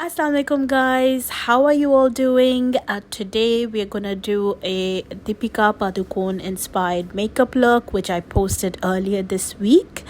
Assalamu alaikum guys, how are you all doing? Today we are gonna do a Deepika Padukone inspired makeup look which I posted earlier this week,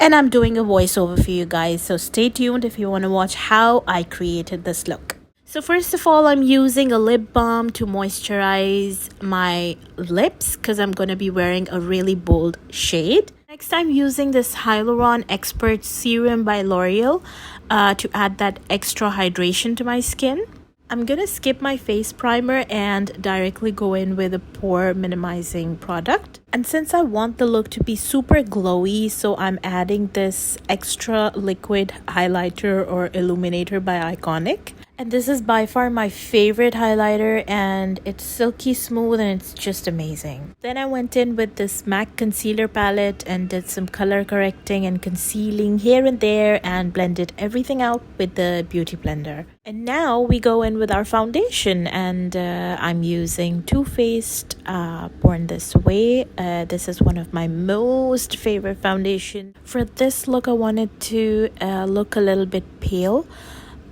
and I'm doing a voiceover for you guys, so stay tuned if you want to watch how I created this look. So first of all, I'm using a lip balm to moisturize my lips because I'm going to be wearing a really bold shade. Next, I'm using this Hyaluron Expert Serum by L'Oreal to add that extra hydration to my skin. I'm going to skip my face primer and directly go in with a pore minimizing product. And since I want the look to be super glowy, so I'm adding this extra liquid highlighter or illuminator by Iconic. And this is by far my favorite highlighter, and it's silky smooth and it's just amazing. Then I went in with this MAC concealer palette and did some color correcting and concealing here and there and blended everything out with the beauty blender. And now we go in with our foundation, and I'm using Too Faced Born This Way. This is one of my most favorite foundation. For this look, I wanted to look a little bit pale.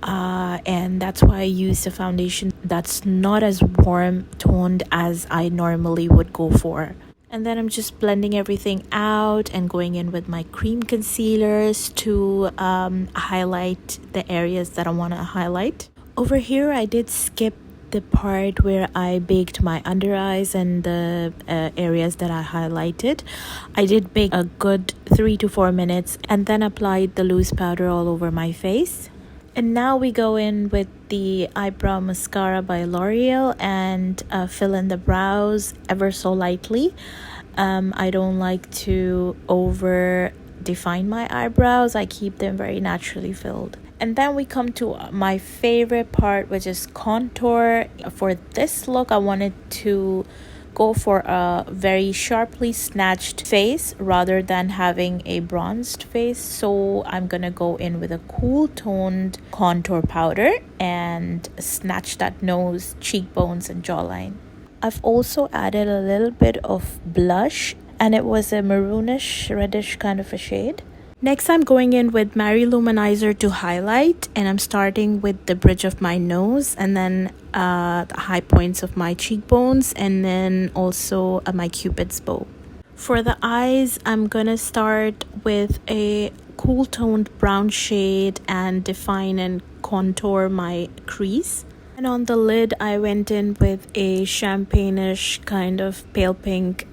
And that's why I used a foundation that's not as warm toned as I normally would go for. And then I'm just blending everything out and going in with my cream concealers to highlight the areas that I want to highlight. Over here, I did skip the part where I baked my under eyes and the areas that I highlighted. I did bake a good 3 to 4 minutes and then applied the loose powder all over my face. And now we go in with the eyebrow mascara by L'Oreal and fill in the brows ever so lightly. I don't like to over define my eyebrows. I keep them very naturally filled. And then we come to my favorite part, which is contour. For this look, I wanted to go for a very sharply snatched face rather than having a bronzed face, so I'm gonna go in with a cool toned contour powder and snatch that nose, cheekbones and jawline. I've also added a little bit of blush, and it was a maroonish reddish kind of a shade. Next, I'm going in with Mary Luminizer to highlight, and I'm starting with the bridge of my nose and then the high points of my cheekbones, and then also my Cupid's bow. For the eyes, I'm gonna start with a cool toned brown shade and define and contour my crease. And on the lid, I went in with a champagne-ish kind of pale pink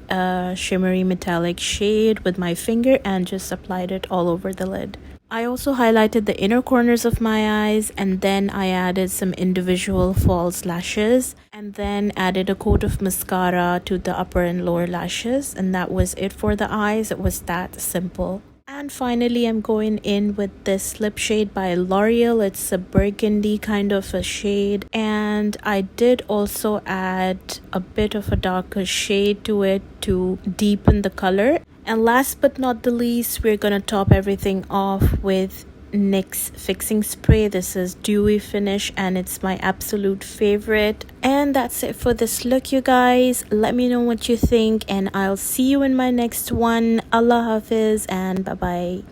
shimmery metallic shade with my finger and just applied it all over the lid. I also highlighted the inner corners of my eyes, and then I added some individual false lashes and then added a coat of mascara to the upper and lower lashes, and that was it for the eyes. It was that simple. And finally, I'm going in with this lip shade by L'Oreal. It's a burgundy kind of a shade. And I did also add a bit of a darker shade to it to deepen the color. And last but not the least, we're going to top everything off with NYX fixing spray. This is dewy finish and it's my absolute favorite. And that's it for this look, you guys. Let me know what you think, and I'll see you in my next one. Allah Hafiz and bye bye.